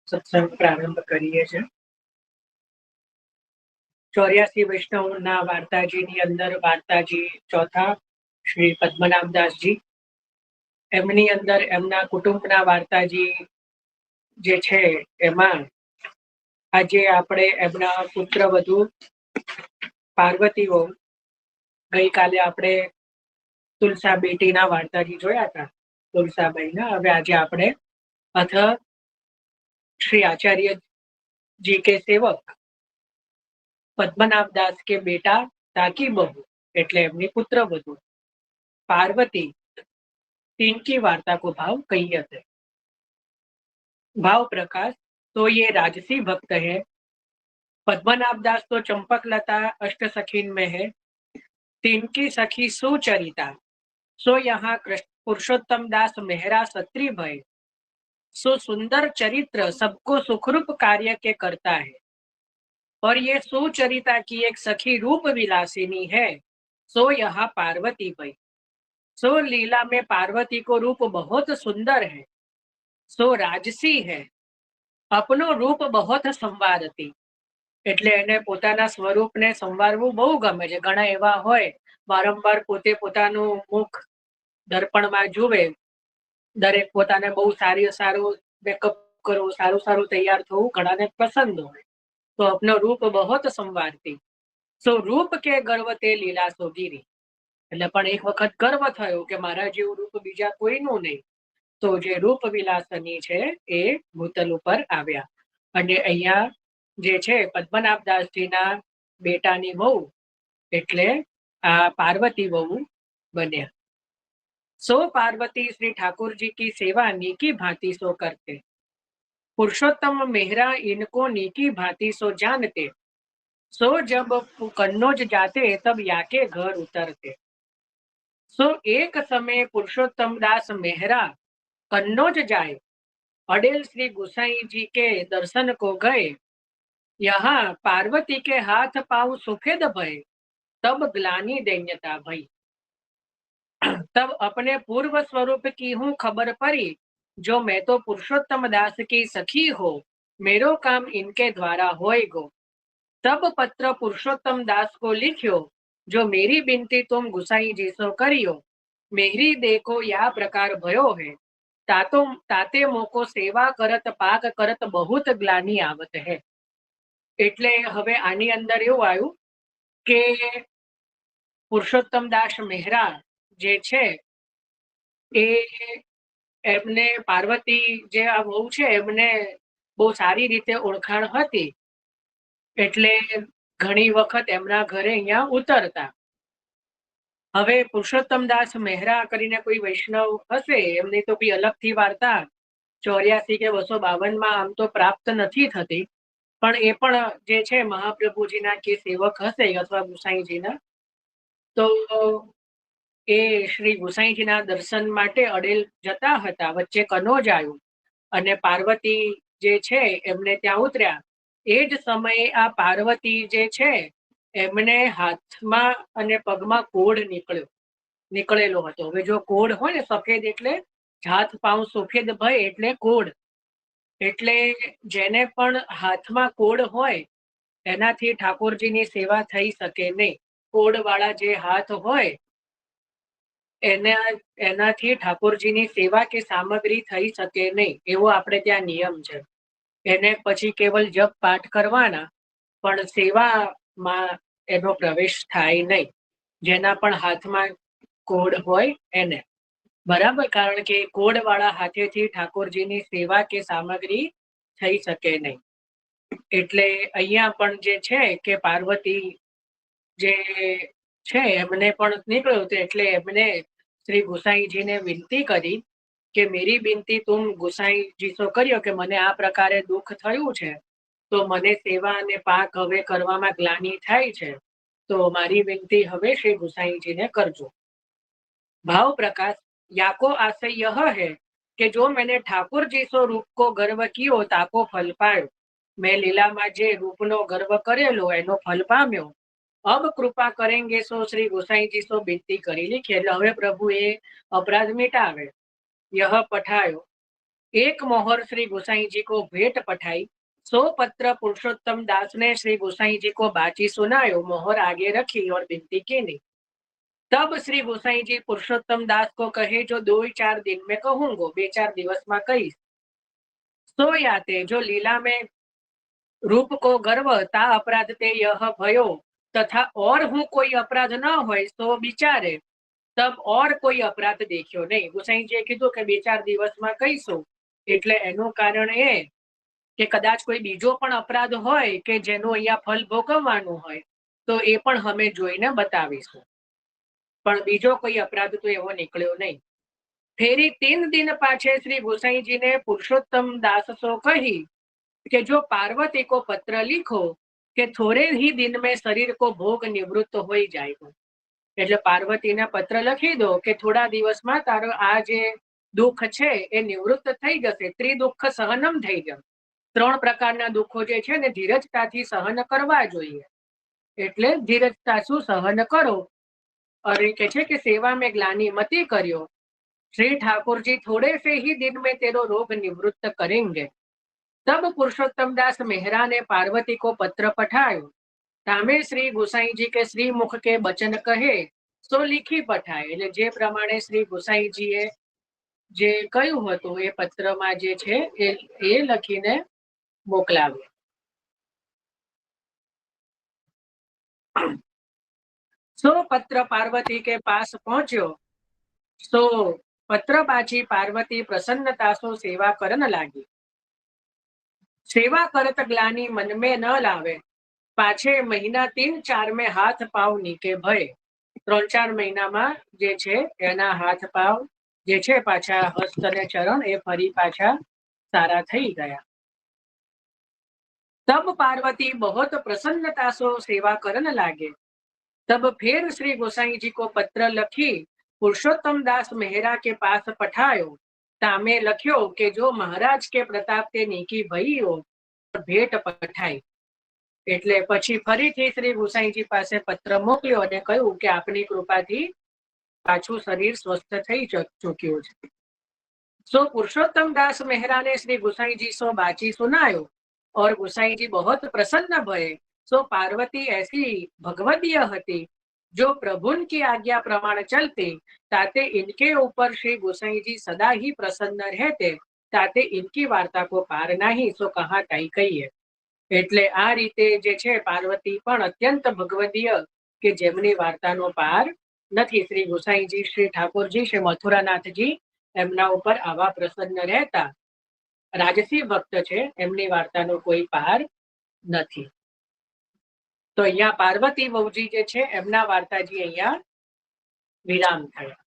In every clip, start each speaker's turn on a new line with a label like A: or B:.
A: સત્સંગ પ્રારંભ કરીએ છીએ। 84 વૈષ્ણવના વાર્તાજીની અંદર વાર્તાજી ચોથા શ્રી પદ્મનાભદાસજી, એમની અંદર એમના કુટુંબના વાર્તાજી જે છે એમાં આજે આપણે એમના પુત્ર વધુ પાર્વતીઓ, ગઈકાલે આપણે તુલસા બેટીના વાર્તાજી જોયા હતા, તુલસાબાઈના। હવે આજે આપણે અથ श्री आचार्य जी के सेवक पद्मनाभ दास के बेटा ताकी बहू एटले एमनी पुत्र वधू पार्वती, इनकी वार्ता को भाव कहिए थे। भाव प्रकाश तो ये राजसी भक्त है, पद्मनाभ दास तो चंपकलता अष्ट सखीन में है। तिनकी सखी सुचरिता सो यहाँ पुरुषोत्तम दास मेहरा सत्री भय, सो सुंदर चरित्र सबको सुखरूप कार्य के करता है। और ये सुचरिता की एक सखी रूप विलासिनी है, सो यहाँ पार्वती भई। सो लीला में पार्वती को रूप बहुत सुंदर है, सो राजसी है, अपनो रूप बहुत संवारती। એટલે એને પોતાના સ્વરૂપને સંવારવું બહુ ગમે છે। ઘણા એવા હોય વારંવાર પોતે પોતાનું મુખ દર્પણમાં જુએ, દરેક પોતાને બહુ સારું મેકઅપ કરવું, સારું તૈયાર થવું ઘણાને પસંદ હોય। तो अपनो रूप बहुत संवारती, सो रूप के गर्व ते लीला सोगीरी। એટલે પણ એક વખત ગર્વ થયો કે મારા જેવું રૂપ બીજા કોઈનું નહીં, તો જે રૂપ વિલાસની છે એ ભૂતલ ઉપર આવ્યા। અને અહીંયા જે છે પદ્મનાભદાસજીના બેટાની વહુ એટલે આ પાર્વતી વહુ બન્યા। सो पार्वती श्री ठाकुर जी की सेवा नीकी भांति सो करते, पुरुषोत्तम मेहरा इनको नीकी भांति सो जानते। सो जब कन्नौज जाते तब याके घर उतरते। सो एक समय पुरुषोत्तम दास मेहरा कन्नौज जाए, अडेल श्री गुसाई जी के दर्शन को गए। यहाँ पार्वती के हाथ पाँव सुखेद भय, तब ग्लानि दैन्यता भई। तब अपने पूर्व स्वरूप की हूँ खबर पड़ी, जो मैं तो पुरुषोत्तम दास की सखी हो, मेरो काम इनके द्वारा होएगो। तब पत्र पुरुषोत्तम दास को लिख्यो, जो मेरी बिनती तुम गुसाई जी सो करियो। मेरी देखो या प्रकार भयो है, ताते मोको सेवा करत पाक करत बहुत ग्लानि आवत है। એટલે હવે આની અંદર એવું આવ્યું કે પુરુષોત્તમ દાસ મહેરા જે છે એ એમને પાર્વતી જે આ વહુ છે એમને બહુ સારી રીતે ઓળખાણ હતી, એટલે ઘણી વખત એમના ઘરે અહીંયા ઉતરતા। હવે પુરુષોત્તમ દાસ મહેરા કરીને કોઈ વૈષ્ણવ હશે, એમની તો કોઈ અલગથી વાર્તા 84 કે 252 માં આમ તો પ્રાપ્ત નથી થતી, પણ એ પણ જે છે મહાપ્રભુજીના કે સેવક હશે અથવા ગુસાઈજીના, તો એ શ્રી ગુસાઈજીના દર્શન માટે અડેલ જતા હતા, વચ્ચે કનોજ આવ્યું અને પાર્વતી જે છે એમને ત્યાં ઉતર્યા। એ જ સમયે આ પાર્વતી જે છે એમને હાથમાં અને પગમાં કોડ નીકળેલો હતો। હવે જો કોડ હોય ને સફેદ એટલે હાથ પાઉં સફેદ ભય એટલે કોડ, એટલે જેને પણ હાથમાં કોડ હોય એનાથી ઠાકોરજીની સેવા થઈ શકે નહીં। કોડ વાળા જે હાથ હોય એનાથી ઠાકોરજીની સેવા કે સામગ્રી થઈ શકે નહીં, એવો આપણે ત્યાં નિયમ છે। એને પછી કેવલ જપ પાઠ કરવાના, પણ સેવામાં એનો પ્રવેશ થાય નહીં, જેના પણ હાથમાં કોડ હોય એને, બરાબર, કારણ કે કોડ વાળા હાથેથી ઠાકોરજીની સેવા કે સામગ્રી થઈ શકે નહીં। એટલે અહીંયા પણ જે છે કે પાર્વતી જે છે એમને પણ નીકળ્યું હતું, એટલે એમને શ્રી ગુસાઈજીને વિનંતી કરી કે મેરી વિનંતી तुम ગુસાઈજી સો કર્યો કે મને આ પ્રકારે દુઃખ થયું છે, તો મને સેવા અને પાક હવે કરવામાં ગ્લાનિ થાય છે, તો મારી વિનંતી હવે શ્રી ગુસાઈજીને કરજો। भाव प्रकाश याको आशय यह है कि जो मैंने ठाकुर जी सो रूप को गर्व कियो ताको फल पायो। मैं लीला में जे रूप नो गर्व करेलो एनो फल पाम्यो। अब कृपा करेंगे सो श्री गोसाई जी सो विनती करी लिखी। એટલે હવે પ્રભુ એ અપરાધ મિટાવે। यह पठायो एक मोहर श्री गोसाई जी को भेंट पठाई, 100 पत्र पुरुषोत्तम दास ने श्री गोसाई जी को बाची सुनायो, मोहर आगे रखी और विनती की नहीं। तब श्री गोसाई जी पुरुषोत्तम दास को कहे, जो 2-4 दिन में कहूंगो, 2-4 दिवस में कहीश। सो याते जो लीला में रूप को गर्व ता अपराध ते यह भयो, तथा और हूँ कोई अपराध न होय तो बिचारे तब और કોઈ અપરાધ દેખ્યો નહીં. ગુસાઈજીએ કીધું કે 2-4 દિવસમાં કહીશું, એટલે એનું કારણ એ કે કદાચ કોઈ બીજો પણ અપરાધ હોય કે જેનું અહીંયા ફલ ભોગવવાનું હોય તો એ પણ અમે જોઈને બતાવીશું. પણ બીજો કોઈ અપરાધ તો એવો નીકળ્યો નહીં. ફેરી 3 दिन પાછે શ્રી ગુસાઈજીને પુરુષોત્તમ દાસ સો કહી कि जो पार्वती को पत्र लिखो कि थोड़े ही दिन में शरीर को भोग निवृत्त हो जाएगा. એટલે પાર્વતીને પત્ર લખી દો કે થોડા દિવસમાં તારો આ જે દુઃખ છે એ નિવૃત્ત થઈ જશે. ત્રિદુઃખ સહનમ થઈ જશે. 3 પ્રકારના દુઃખો જે છે ને ધીરજતાથી સહન કરવા જોઈએ. એટલે ધીરજતા શું સહન કરો. અરે કે છે કે સેવા में ग्लानि मति કર્યો, श्री ठाकुर जी थोड़े से ही दिन में तेरो रोग निवृत्त करेंगे. तब पुरुषोत्तम दास मेहरा ने पार्वती को पत्र पठायो. तामे श्री गोसाई जी के श्री मुख के बचन कहे सो लिखी पठाय. એટલે જે પ્રમાણે શ્રી ગોસાઈજીએ જે કહ્યું હતું એ પત્રમાં જે છે એ લખીને મોકલાવ્યો. सो पत्र पार्वती के पास पहुंच्यो. सो पत्र बाची पार्वती प्रसन्नता सो सेवा करन लागी. सेवा करत ग्लानि मन में न लावे. पाछे महीना 3-4 में हाथ पाव नीके भय. 3-4 મહિનામાં જે છે એના હાથ પાવ જે છે પાછા હસ્ત અને ચરણ એ ફરી પાછા સારા થઈ ગયા. तब पार्वती बहुत प्रसन्नता सो सेवा करन लागे. तब फिर श्री गोसाई जी को पत्र लखी पुरुषोत्तम दास मेहरा के पास पठायो. तामे लख्यो कि जो महाराज के प्रताप ते नीकी भई हो भेट पठाई. એટલે પછી ફરીથી શ્રી ગુસાઈજી પાસે પત્ર મોકલ્યો અને કહ્યું કે આપની કૃપાથી પાછું શરીર સ્વસ્થ થઈ ચૂક્યું છે. सो पुरुषोत्तम दास मेहरा ने श्री गुसाई जी सो बाची सुनायो और गुसाई जी बहुत प्रसन्न भये. सो पार्वती ऐसी भगवदीय हती जो प्रभुन की आज्ञा प्रमाण चलते, ताते इनके ऊपर श्री गुसाई जी सदा ही प्रसन्न रहते. ताते इनकी वार्ता को पार नहीं. सो कहा ताई कहिए. એટલે આ રીતે જે છે પાર્વતી પણ અત્યંત ભગવદીય કે જેમની વાર્તાનો પાર નથી. શ્રી ગુસાઈજી, શ્રી ઠાકોરજી, શ્રી મથુરાનાથજી એમના ઉપર આવા પ્રસન્ન રહેતા. રાજસી ભક્ત છે, એમની વાર્તાનો કોઈ પાર નથી. તો અહીંયા પાર્વતી વહુજી જે છે એમના વાર્તાજી અહીંયા વિરામ થયા.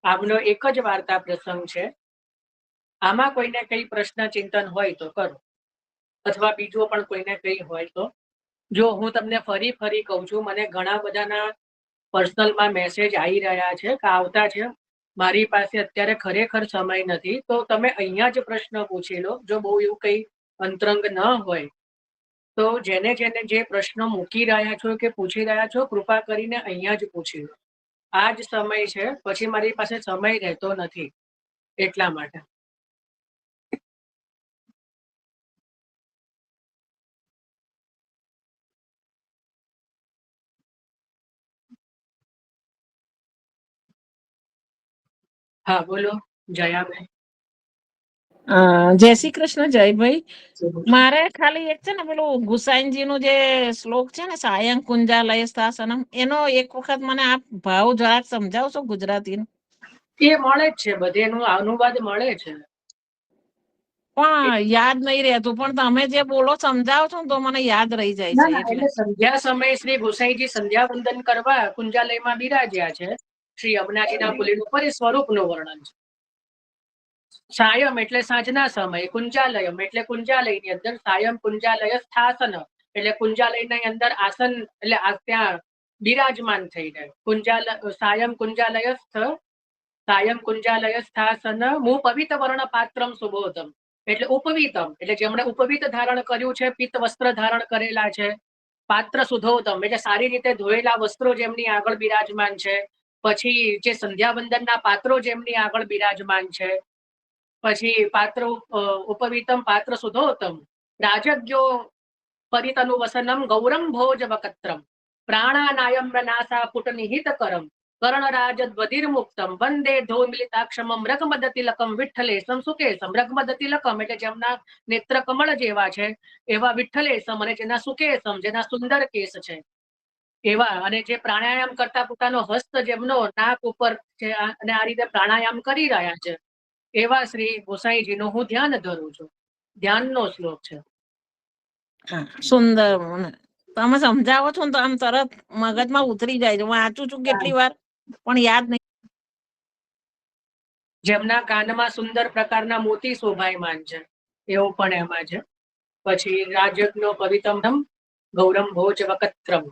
A: આમનો એક જ વાર્તા પ્રસંગ છે. આમાં કોઈને કઈ પ્રશ્ન ચિંતન હોય તો કરો, અથવા બીજો પણ કોઈને કઈ હોય તો. જો હું તમને ફરી કહું છું, મને ઘણા બધાના પર્સનલમાં મેસેજ આવી રહ્યા છે કે આવતા છે, મારી પાસે અત્યારે ખરેખર સમય નથી, તો તમે અહીંયા જ પ્રશ્ન પૂછી લો. જો બહુ એવું કઈ અંતરંગ ન હોય તો જેને જેને જે પ્રશ્ન મૂકી રહ્યા છો કે પૂછી રહ્યા છો, કૃપા કરીને અહીંયા જ પૂછી લો. આ જ સમય છે, પછી મારી પાસે સમય રહેતો નથી એટલા માટે. હા બોલો જયાબેન.
B: જય શ્રી કૃષ્ણ જયભાઈ. મારે ખાલી એક છે ને પેલું ગુસાઈજી નું જે શ્લોક છે ને સાયં કુંજાલય સ્થાસનમ, એનો એક વખત મને આપ ભાવ જરાક સમજાવશો ગુજરાતી?
A: એ મળે જ છે, બધે એનું અનુવાદ મળે છે,
B: પણ યાદ નહીં રહેતું. પણ તમે જે બોલો સમજાવો છો તો મને યાદ રહી જાય છે.
A: એટલે સંધ્યા સમયે શ્રી ગુસાઈજી સંધ્યા વંદન કરવા કુંજાલયમાં બિરાજ્યા છે. શ્રી યમુનાજીના પુલિન ઉપર એ સ્વરૂપનું વર્ણન છે. સાયમ એટલે સાંજના સમયે, કુંજાલયમ એટલે કુંજાલયની અંદર, સાયમ કુંજાલય સ્થાસન એટલે કુંજાલયની અંદર આસન એટલે ત્યાં બિરાજમાન થઈ જાય. સાયમ કુંજાલય સ્થાસન મુ પવિત વર્ણ પાત્રમ સુબોધમ એટલે ઉપવીતમ એટલે જેમણે ઉપવીત ધારણ કર્યું છે, પિત્ત વસ્ત્ર ધારણ કરેલા છે. પાત્ર સુધોતમ એટલે સારી રીતે ધોયેલા વસ્ત્રો જેમની આગળ બિરાજમાન છે. પછી જે સંધ્યા વંદનના પાત્રો જેમની આગળ બિરાજમાન છે. પછી પાત્ર ઉપવીતમ પાત્ર સુધોતમ રાજ્યો પરિતનુ વસનમ ગૌરમ ભોજ વકત્રમ પ્રાણાનાયમ નાસા પુટ નિહિત કરમ કર્ણરાજદ્વદિર મુક્તમ વંદે ધોમિલિતાક્ષમમ રગમદતિલકમ વિઠ્ઠલેશમ સુકેશમ રગમદતિલકમ એટલે જેમના નેત્ર કમળ જેવા છે એવા વિઠ્ઠલેશમ અને જેના સુકેશમ જેના સુંદર કેસ છે એવા અને જે પ્રાણાયામ કરતા પોતાનો હસ્ત જેમનો નાક ઉપર છે અને આ રીતે પ્રાણાયામ કરી રહ્યા છે એવા શ્રી ગોસાઈજીનું હું ધ્યાન ધરું છું. ધ્યાનનો શ્લોક છે.
B: સુંદર. તમે સમજાવો છો ને તો આમ તરત મગજમાં ઉતરી જાય છે. વાંચું છું કેટલી વાર પણ યાદ નહીં.
A: જેમના કાનમાં સુંદર પ્રકારના મોતી શોભાયમાન છે એવું પણ એમાં છે. પછી રાજ્યનો પવિતમ ગૌરમ ભોજ વકત્રમ,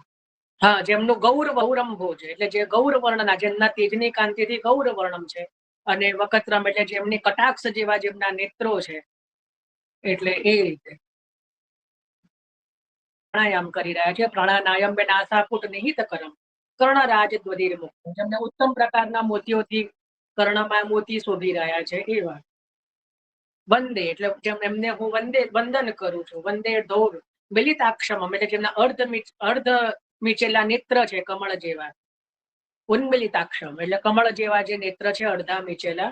A: હા જેમનું ગૌર ગૌરમ ભોજ એટલે જે ગૌર વર્ણના જેમના તેજની કાંતિથી ગૌર વર્ણમ છે અને વકત્રમ એટલે જેમની કટાક્ષ જેવા જેમના નેત્રો છે એટલે એ રીતે પ્રાણાયામ કરી રહ્યા છે. પ્રાણાયામ બે નાસાપુટ નિહિત કરમ કર્ણરાજ ધ્વદિર મુક્ત જેમને ઉત્તમ પ્રકારના મોતીઓથી કર્ણમાં મોતી શોભી રહ્યા છે એવા વંદે એટલે જેમ એમને હું વંદન કરું છું. વંદે ધોર મિલિતાક્ષમ એટલે જેમના અર્ધ મીચેલા નેત્ર છે કમળ જેવા. ઉન્મિલિતાક્ષમ એટલે કમળ જેવા જે નેત્ર છે અડધા મીચેલા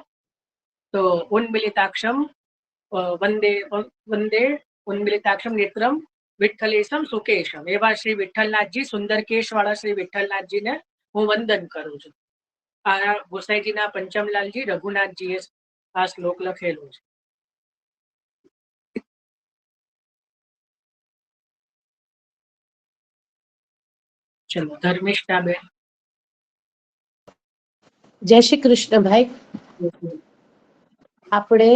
A: તો ઉન્મિલિતાક્ષમ વંદે વંદે ઉન્મિલિતાક્ષમ નેત્રમ વિઠ્ઠલેશમ સુકેશમ એવા શ્રી વિઠ્ઠલનાથજી સુંદર કેશ વાળા શ્રી વિઠ્ઠલનાથજીને હું વંદન કરું છું. આ ગોસાઈજીના પંચમલાલજી રઘુનાથજીએ આ શ્લોક લખેલો છે. ચલો ધર્મિષ્ઠાબેન.
C: જય શ્રી કૃષ્ણ ભાઈ. આપણે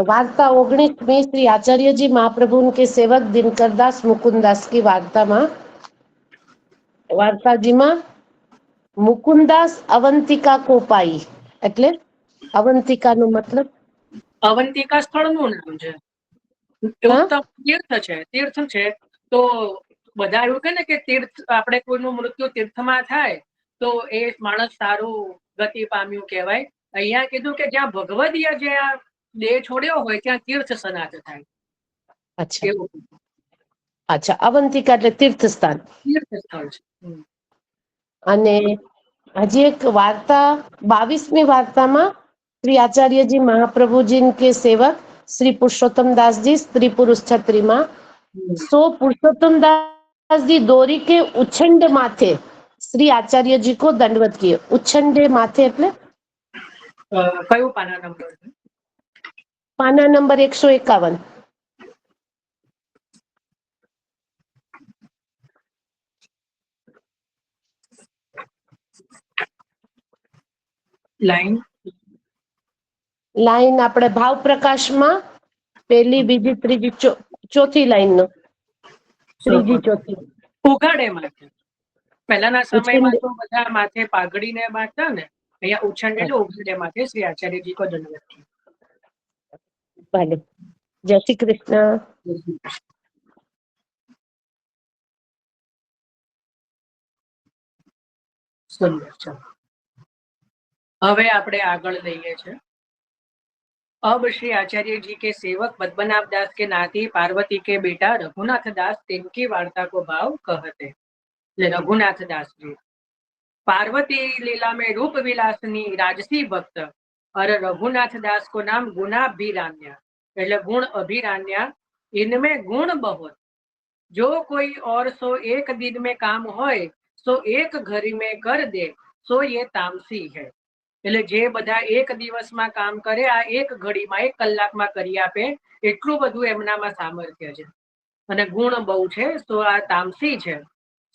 C: वार्ता 19 में श्री आचार्य जी महाप्रभु के सेवक दिनकर दास मुकुंदास की वार्ताजी में मुकुंदास अवंतिका को पाई એટલે અવંતિકા નો મતલબ
A: અવંતિકા સ્થળનું નામ છે. ઉત્તમ તીર્થ છે. તીર્થ છે તો બધા એવું કે ને કે તીર્થ આપણે કોઈનું મૃત્યુ તીર્થમાં થાય તો એ માણસ સારું ગતિ પામ્યું કહેવાય. અહીંયા કીધું કે જ્યાં ભગવદીય જે આ દેહ છોડ્યો હોય ત્યાં તીર્થ સનાથ થાય.
C: અચ્છા અચ્છા અવંતિકા એટલે તીર્થ સ્થાન.
A: તીર્થ સ્થળ છે.
C: અને હજી એક વાર્તા 22મી વાર્તામાં श्री आचार्य जी महाप्रभु जी के सेवक श्री पुरुषोत्तम दास जी स्त्री पुरुष छत्री में सो पुरुषोत्तम दास जी दोरी के उछंड माथे श्री आचार्य जी को दंडवत किए. उछंडे माथे એટલે
A: કયું પાના નંબર?
C: पाना नंबर 151. लाइन આપણે ભાવ પ્રકાશમાં પહેલી બીજી ત્રીજી ચોથી લાઈન નો ત્રીજી ચોથી
A: ઉઘાડે માથે. પહેલાના સમયમાં તો બધા માથે પાઘડીને બાંધતા ને, અહીંયા ઉછંડ એટલે ઉઘાડે માથે શ્રી આચાર્યજી કો દંડવત.
C: ભલે. જય શ્રી કૃષ્ણ.
A: હવે આપણે આગળ લઈએ છીએ. अब श्री आचार्य जी के सेवक पद्मनाभ दास के नाती पार्वती के बेटा रघुनाथ दास तिनकी वार्ता को भाव कहते. रघुनाथ दास जी पार्वती लीला में रूप विलासनी राजसी भक्त और रघुनाथ दास को नाम गुणाभिरान्या એટલે गुण अभिरान्या. इनमें गुण बहुत. जो कोई और सो एक दिन में काम होय सो एक घड़ी में कर दे सो ये तामसी है. એટલે જે બધા એક દિવસમાં કામ કરે આ એક ઘડીમાં એક કલાકમાં કરી આપે એટલું બધું એમનામાં સામર્થ્ય છે અને ગુણ બહુ છે. તો આ તામસી છે.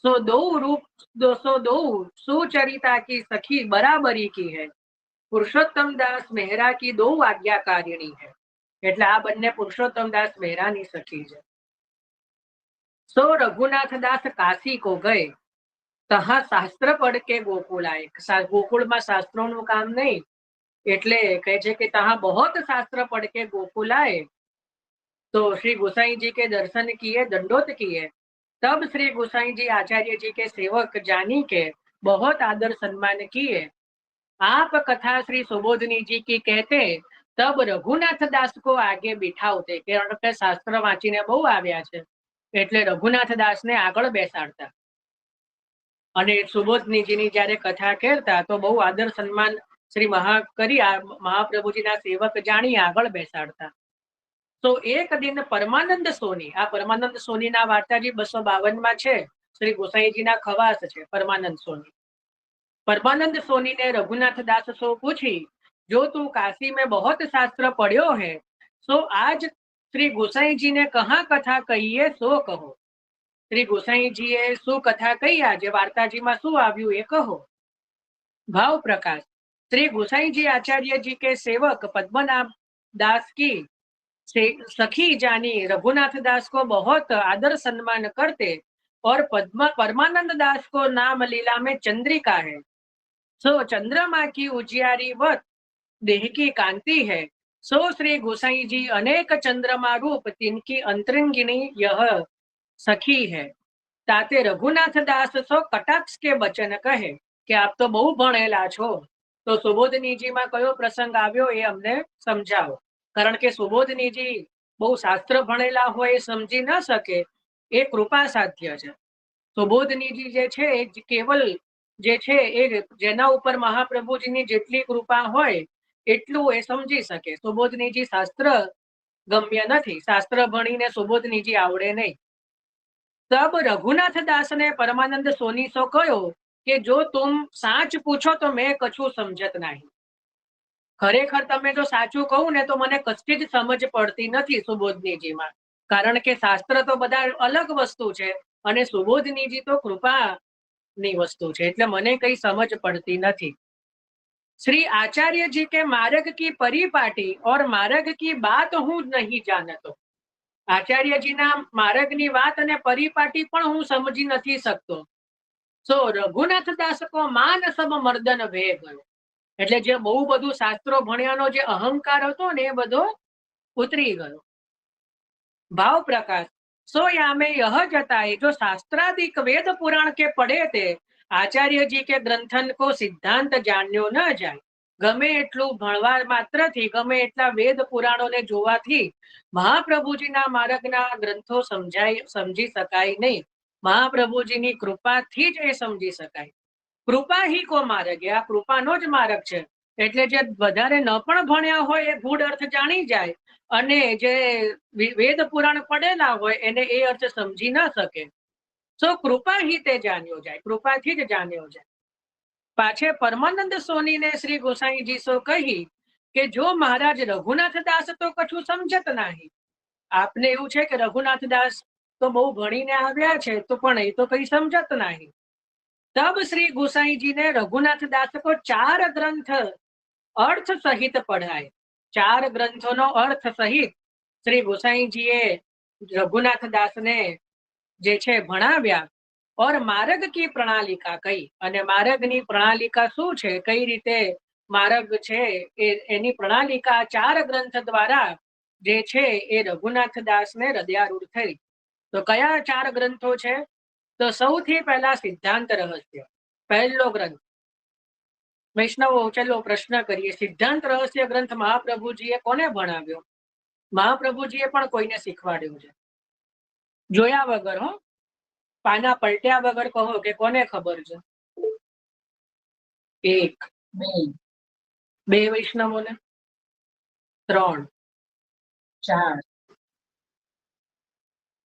A: सो दो रूप 202 सुचरिता की सखी बराबरी की है. पुरुषोत्तम दास मेहरा की दो आज्ञाकारिणी है. એટલે આ બંને પુરુષોત્તમ દાસ મહેરાની સખી છે. सो रघुनाथ दास काशी को गए तहा शास्त्र पढ़ के गोकुल आए. गोकुळમાં શાસ્ત્રોનું કામ નહીં એટલે કહે છે કે તહા बहुत शास्त्र पढ़ के गोकुल आए तो श्री गोसाई जी के दर्शन किए दंडोत किए. तब श्री गोसाई जी आचार्य जी के सेवक जानी के बहुत आदर सम्मान किए. आप कथा श्री सुबोधनी जी की कहते તબ રઘુનાથ દાસ કો આગે બિઠાવતે, કારણ કે શાસ્ત્ર વાંચીને બહુ આવ્યા છે એટલે રઘુનાથ દાસને આગળ બેસાડતા. અને સુબોધનીજીની જયારે કથા કહેતા તો બહુ આદર સન્માન શ્રી મહાપ્રભુજીના સેવક જાણી આગળ બેસાડતા. તો એક દિન પરમાનંદ સોની, આ પરમાનંદ સોનીના વાર્તાજી 252 છે, શ્રી ગોસાઈજીના ખવાસ છે પરમાનંદ સોની. परमानंद सोनी ने रघुनाथ दास सो पूछी, जो तू काशी में बहुत शास्त्र पढ़्यो है, सो आज श्री गोसाई जी ने कहा कथा कही है, सो कहो. श्री गोसाई जी शू कथा कही, आज वार्ताजी में शू आव्यू ए कहो. भाव प्रकाश. श्री गोसाई जी आचार्य जी के सेवक पद्मनाभ दास की सखी जानी रघुनाथ दास को बहुत आदर सम्मान करते, और परमानंद दास को नाम लीला में चंद्रिका है. सो चंद्रमा की उजियारी वत देह की कांति है. सो श्री गोसाई जी अनेक चंद्रमा रूप तिनकी अंतरंगिनी यह सखी है. ताते रघुनाथ दास सो कटाक्ष के वचन कहे कि आप तो बहु भणेला छो. तो सुबोधनीजी में कयो प्रसंग आव्यो ए अमने समझाओ, कारण के सुबोधनीजी बहु शास्त्र भणेला होय समझी न सके ए कृपा साध्य छे. सुबोधनीजी जे छे केवल जे छे ए जेना उपर महाप्रभुजीनी जेटली कृपा होय એટલું એ સમજી શકે. સુબોધનીજી શાસ્ત્ર ગમ્ય નથી, શાસ્ત્ર ભણીને સુબોધનીજી આવડે નહીં. तब रघुनाथ दास ने परमानंद सोनी सो कहो कि जो तुम साच पूछो तो मैं कछु समझत नहीं. खरेखर तमे जो साचू कहूं ने तो मने कशी ज समझ पड़ती નથી સુબોધનીજીમાં, કારણ કે શાસ્ત્ર તો બધા અલગ વસ્તુ છે અને સુબોધનીજી તો કૃપાની વસ્તુ છે, એટલે મને કઈ સમજ પડતી નથી. श्री आचार्य जी के मार्ग की परिपाटी और मार्ग की बात हूँ नहीं जानतो. आचार्यजी ना मार्ग नी बात ने परिपाटी पण हूँ समझी नहीं सकतो. सो रघुनाथ दास को मान सब मर्दन वे गयो. એટલે જે બહુ બધું શાસ્ત્રો ભણ્યાનો જે અહંકાર હતો ને એ બધો ઉતરી ગયો. भाव प्रकाश. सो यामे यह जताए, जो शास्त्रादिक वेद पुराण के पढ़े थे, आचार्य जी के ग्रंथन को सिद्धांत जाण्यो न जाए. गमे एटलू भणवा मात्रथी, गमे एटला वेद पुराणोने जोवाथी महाप्रभुजीना मार्गना ग्रंथो समझी शकाय नहीं. महाप्रभुजीनी कृपाथी ज ए समझी शकाय. कृपा ही को मार्ग, आ कृपानो ज मार्ग छे. એટલે જે વધારે ન પણ ભણ્યા હોય એ ગૂઢ અર્થ જાણી જાય, અને જે વેદ પુરાણ પડેલા હોય એને એ અર્થ સમજી ન શકે. सो कृपा ही ते जान्यो जाए, कृपाथी ज जान्यो जाए. पाछे परमानंद सोनी ने श्री गोसाई जी सो कही कि जो महाराज रघुनाथ दास तो कछु समझत नहीं. आपने एवं छे कि रघुनाथ दास तो बहु भणीने आव्या छे तो पण ए तो कई समझत नहीं. तब श्री गोसाई जी ने रघुनाथ दास को 4 ग्रंथ अर्थ सहित पढ़ाए. 4 ग्रंथों नो अर्थ सहित श्री गोसाई जी रघुनाथ दास ने जे छे भणाव्या. और मार्ग की प्रणालिका कही, अने मार्गनी प्रणालिका शू छे, कई रीते मार्ग छे एनी प्रणालिका 4 ग्रंथ द्वारा जे छे ए रघुनाथ दास ने हृदयारूढ़ थई. तो कया 4 ग्रंथो छे? तो सौथी पहला सिद्धांत रहस्य, पहलो ग्रंथ. वैष्णवो चलो प्रश्न करिए, सिद्धांत रहस्य ग्रंथ महाप्रभुजीए कोने भणाव्यो? महाप्रभुजीए पण कोईने शीखवाड्यो छे, जोया वगर. हो, पाना पलट्या वगर कहो कि कोने खबर छे? 1 2 वैष्णवोने, 3 4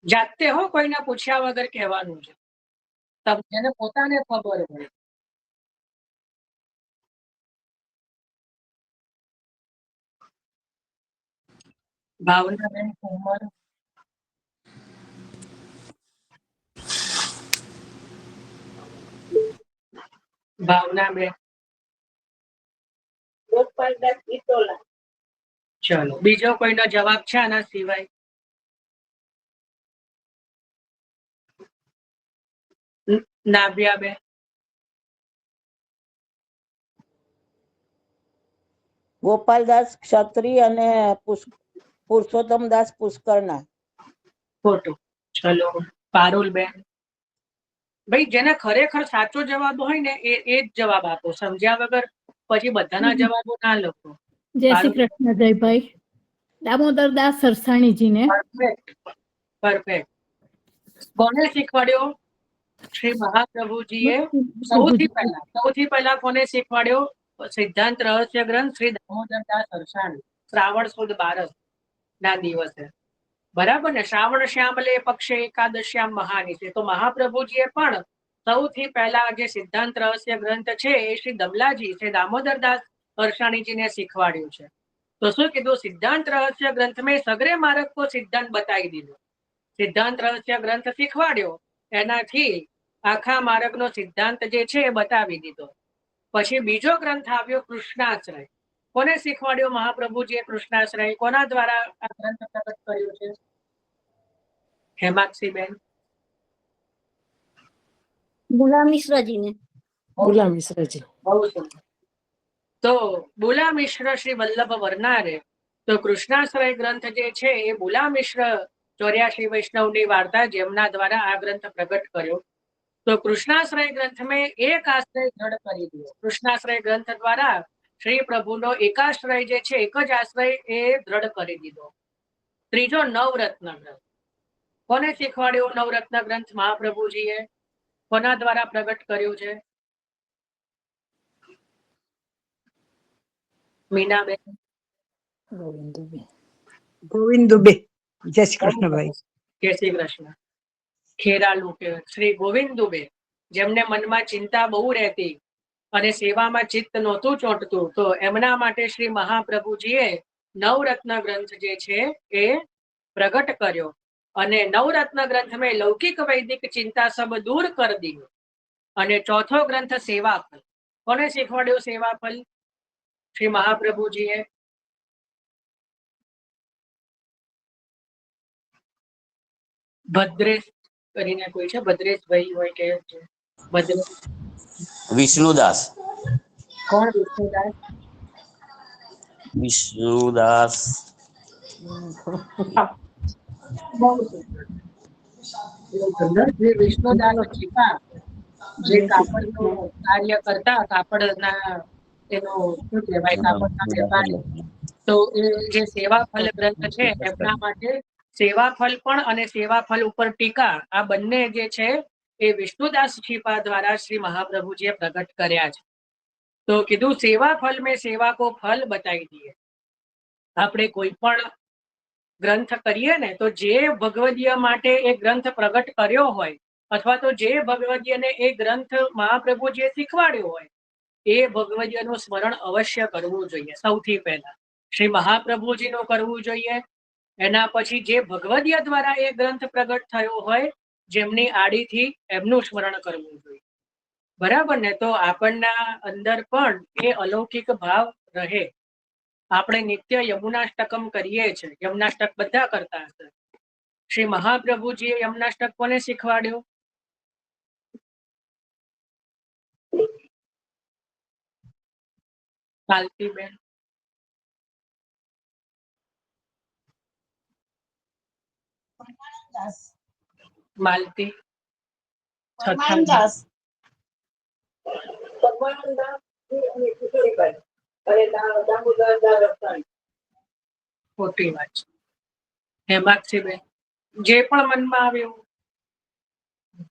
A: जाते हो, कोईने पूछ्या वगर कहेवानुं छे. तब जेने पोताने खबर होय. भावनाबेन कुमार, भावनाबेन, गोपालदास इटोला. चलो बीजो कोईनो जवाब छे आना सिवाय? नाव्याबेन,
D: ગોપાલદાસ ક્ષત્રિય અને પુરુષોત્તમદાસ પુષ્કરના.
A: ખોટું. ચલો પારુલબેન. ભાઈ જેને ખરેખર સાચો જવાબ હોય ને એ જ જવાબ આપો, સમજ્યા વગર પછી બધાના જવાબો ના લખો.
E: જય શ્રી કૃષ્ણ જયભાઈ. દામોદરદાસ સરસાણીજીને.
A: પરફેક્ટ. કોને શીખવાડ્યો? શ્રી મહાપ્રભુજીએ સૌથી પહેલા કોને શીખવાડ્યો? સિદ્ધાંત રહસ્ય ગ્રંથ શ્રી દામોદરદાસ સરસાણી, શ્રાવણ સુદ 12 ના દિવસે. બરાબર ને? શ્રાવણ શ્યામલે પક્ષે એકાદશ્યામ મહાની છે. તો મહાપ્રભુજીએ પણ સૌથી પહેલા જે સિદ્ધાંત રહસ્ય ગ્રંથ છે એ શ્રી દમલાજી છે દામોદરદાસ સરસાણીજીને શીખવાડ્યું છે. તો શું કીધું? સિદ્ધાંત રહસ્ય ગ્રંથ મેં સગરે માર્ગ કો સિદ્ધાંત બતાવી દીધો. સિદ્ધાંત રહસ્ય ગ્રંથ શીખવાડ્યો, એનાથી આખા માર્ગનો સિદ્ધાંત જે છે એ બતાવી દીધો. પછી બીજો ગ્રંથ આવ્યો કૃષ્ણાશ્રય. કોને શીખવાડ્યો મહાપ્રભુજીએ કૃષ્ણાશ્રય? કોના દ્વારા આ ગ્રંથ પ્રગટ કર્યો છે? હેમાક્ષીબેન.
F: ગુલામ મિશ્રજીને.
C: ગુલામ મિશ્રજી.
A: બહુ સુંદર. તો બુલા મિશ્ર શ્રી વલ્લભ વરનારે તો કૃષ્ણાશ્રય ગ્રંથ જે છે એ બુલા મિશ્ર 84 વૈષ્ણવની વાર્તા જેમના દ્વારા આ ગ્રંથ પ્રગટ કર્યો. તો કૃષ્ણાશ્રય ગ્રંથ મેં એક આશ્રય દ્રઢ કરી દીધો. કૃષ્ણાશ્રય ગ્રંથ દ્વારા શ્રી પ્રભુનો એકાશ્રય જે છે, એક જ આશ્રય એ દ્રઢ કરી દીધો. ત્રીજો નવરત્ન ગ્રંથ. કોને શીખવાડ્યો નવરત્ન ગ્રંથ? મહાપ્રભુજીએ. કોના દ્વારા પ્રગટ કર્યું છે? મીનાબેન.
G: ગોવિંદ દુબે. જય શ્રી કૃષ્ણ ભાઈ.
A: જય શ્રી કૃષ્ણ. ખેરાલુ કે શ્રી ગોવિંદ દુબે, જેમને મનમાં ચિંતા બહુ રહેતી અને સેવામાં ચિત્ત નહોતું ચોંટતું, તો એમના માટે શ્રી મહાપ્રભુજીએ નવરત્ન ગ્રંથ જે છે એ પ્રગટ કર્યો. અને નવરત્ન ગ્રંથ મેં લૌકિક વૈદિક ચિંતા સબ દૂર કરી દીધું. અને ચોથો ગ્રંથ સેવાફલ. કોને શીખવાડ્યું સેવાફલ? શ્રી મહાપ્રભુજીએ. ભદ્રેશ કરીને કોઈ છે? ભદ્રેશભાઈ હોય કે ભદ્રેશ?
H: વિષ્ણુદાસ.
A: કોણ વિષ્ણુદાસ?
H: વિષ્ણુદાસ
A: વિષ્ણુદાસ ચીપા જે કાપડનું કાર્ય કરતા, કાપડના એનો શું કહેવાય, કાપડના વેપારી. તો એ જે સેવાફલ ગ્રંથ છે એમના માટે સેવાફલ પણ અને સેવાફલ ઉપર ટીકા, આ બંને જે છે એ વિષ્ણુદાસ છીપા દ્વારા શ્રી મહાપ્રભુજીએ પ્રગટ કર્યા છે. તો કીધું સેવાફલ મેં સેવા કો ફલ બતાવી દઈએ. આપણે કોઈ પણ ગ્રંથ કરીએ ને તો જે ભગવદીય માટે એ ગ્રંથ પ્રગટ કર્યો હોય અથવા તો જે ભગવદીયને એ ગ્રંથ મહાપ્રભુજીએ શીખવાડ્યો હોય એ ભગવદીયનું સ્મરણ અવશ્ય કરવું જોઈએ. સૌથી પહેલા શ્રી મહાપ્રભુજીનું કરવું જોઈએ. એના પછી જે ભગવદીય દ્વારા એ ગ્રંથ પ્રગટ થયો હોય જેમની આડીથી એમનું સ્મરણ કરવું જોઈએ. બરાબર ને? તો આપણના અંદર પણ એ અલૌકિક ભાવ રહે. આપણે નિત્ય યમુનાષ્ટકમ કરીએ છીએ. યમુનાષ્ટક બધા કરતા હશે. શ્રી મહાપ્રભુજીએ યમુનાષ્ટક કોને શીખવાડ્યો? માલતીબેન. માલતી. ખોટી વાત છે. હેમાક્ષીબેન, જે પણ મનમાં આવ્યું.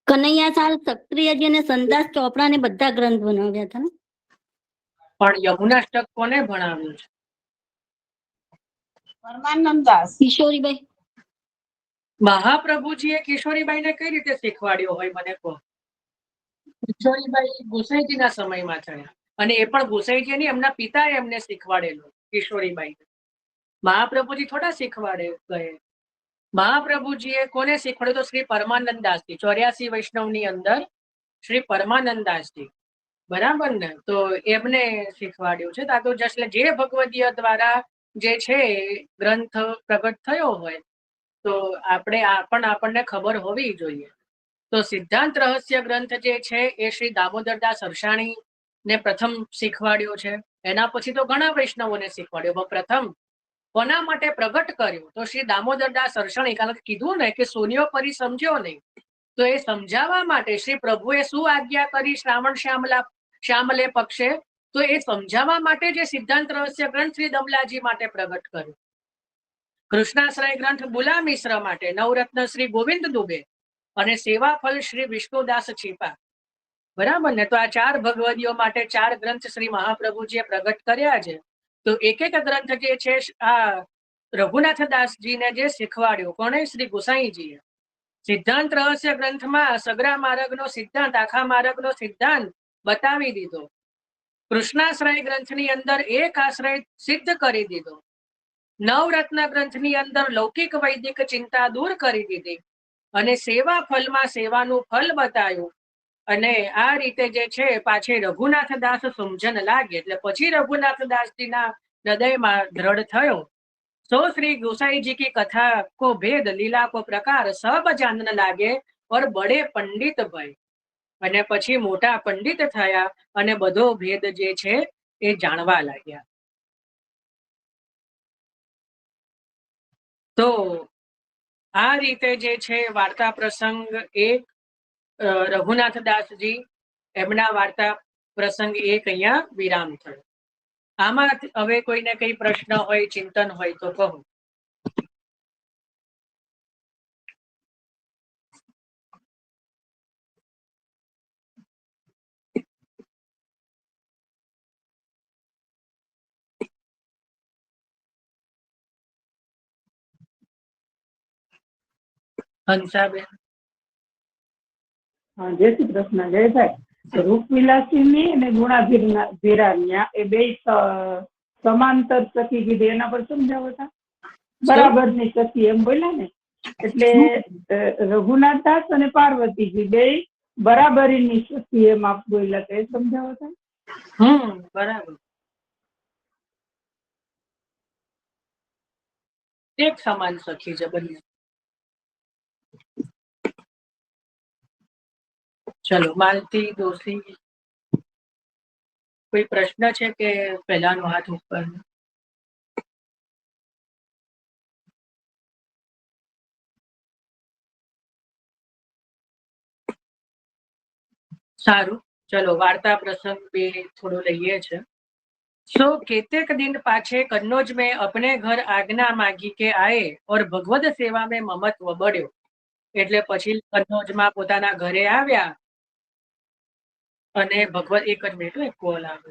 F: કનૈયા સાલ સક્રિયજી અને સંદાસ ચોપડાને બધા ગ્રંથ બનાવ્યા હતા ને.
A: પણ યમુનાષ્ટક કોને ભણાવ્યું છે?
D: પરમાનંદાસ.
F: કિશોરીબાઈ.
A: મહાપ્રભુજીએ કિશોરીબાઈને કઈ રીતે શીખવાડ્યો હોય મને કહો? કિશોરીબાઈ ગુસાઈજીના સમયમાં થયા અને એ પણ ગુસાઈજી એમના પિતાએ એમને શીખવાડેલું. કિશોરીબાઈ મહાપ્રભુજી થોડા શીખવાડે ગયે. મહાપ્રભુજીએ કોને શીખવાડ્યું? તો શ્રી પરમાનંદાસજી. 84 વૈષ્ણવની અંદર શ્રી પરમાનંદાસજી. બરાબર ને? તો એમને શીખવાડ્યું છે. તો જે ભગવદીય દ્વારા જે છે ગ્રંથ પ્રગટ થયો હોય તો આપણને ખબર હોવી જોઈએ. તો સિદ્ધાંત રહસ્ય ગ્રંથ જે છે એ શ્રી દામોદરદાસ સરસાણી ને પ્રથમ શીખવાડ્યો છે. એના પછી તો ઘણા વૈષ્ણવોને શીખવાડ્યો. પ્રથમ કોના માટે પ્રગટ કર્યું? તો શ્રી દામોદરદાસ સરસાણી. કારણ કે કીધું ને કે સોનિયો પરી સમજ્યો નહીં, તો એ સમજાવવા માટે શ્રી પ્રભુએ શું આજ્ઞા કરી? શ્રાવણ શ્યામલે પક્ષે તો એ સમજાવવા માટે જે સિદ્ધાંત રહસ્ય ગ્રંથ શ્રી દમલાજી માટે પ્રગટ કર્યો, કૃષ્ણાશ્રય ગ્રંથ બુલા મિશ્ર માટે, નવરત્ન શ્રી ગોવિંદ દુબે અને સેવાફલ શ્રી વિષ્ણુદાસ છીપા. બરાબર ને? તો આ 4 ભગવદીઓ માટે 4 ગ્રંથ શ્રી મહાપ્રભુજીએ પ્રગટ કર્યા છે. તો એક એક ગ્રંથ જે છે આ રઘુનાથદાસજીને જે શીખવાડ્યું, કોણે? શ્રી ગુસાઈજીએ. સિદ્ધાંત રહસ્ય ગ્રંથમાં સગરા માર્ગનો સિદ્ધાંત, આખા માર્ગનો સિદ્ધાંત બતાવી દીધો. કૃષ્ણાશ્રય ગ્રંથની અંદર એક આશ્રય સિદ્ધ કરી દીધો. નવરત્ન ગ્રંથની અંદર લૌકિક વૈદિક ચિંતા દૂર કરી દીધી અને સેવા ફલમાં સેવાનું ફલ બતાવ્યું. અને આ રીતે જે છે પાછી રઘુનાથદાસ સમજણ લાગે એટલે પછી રઘુનાથદાસજીના હૃદયમાં દ્રઢ થયો, सो श्री गोसाई जी की कथा को भेद लीला को प्रकार सब जानन लागे और बड़े पंडित भय. અને પછી મોટા પંડિત થયા અને બધો ભેદ જે છે એ જાણવા લાગ્યા. તો આ રીતે જે છે વાર્તા પ્રસંગ 1 રઘુનાથદાસજી એમના વાર્તા પ્રસંગ 1 અહીંયા વિરામ થયો. આમાં હવે કોઈને કઈ પ્રશ્ન હોય, ચિંતન હોય તો કહો. હંસાબેન.
I: જય શ્રી કૃષ્ણ. જયભાઈ, રૂપવિલાસીની અને ગુણાભીરાન્યા એ બે સમાંતર સખી કીધી, એના પર સમજાવો હતા. બરાબર ની સખી એમ બોલ્યા ને, એટલે રઘુનાથદાસ અને પાર્વતીજી બે બરાબરીની સખી એમ આપ બોલ્યા હતા, એ સમજાવો હતા.
A: બરાબર. એક સમાન સખી છે બંને. ચલો, માલતી દોશી, કોઈ પ્રશ્ન છે કે પહેલાનો હાથ ઉપર? સારું, ચલો વાર્તા प्रसंग 2 थोड़ो लइए छे. सो केतेक दिन पाछे कन्नौज में अपने घर आज्ञा मांगी के आए और भगवत सेवा में ममत्व बढ़्यो. એટલે પછી કન્નૌજમાં પોતાના ઘરે આવ્યા અને ભગવત એક જ મિનિટ, એક કોલ આવે.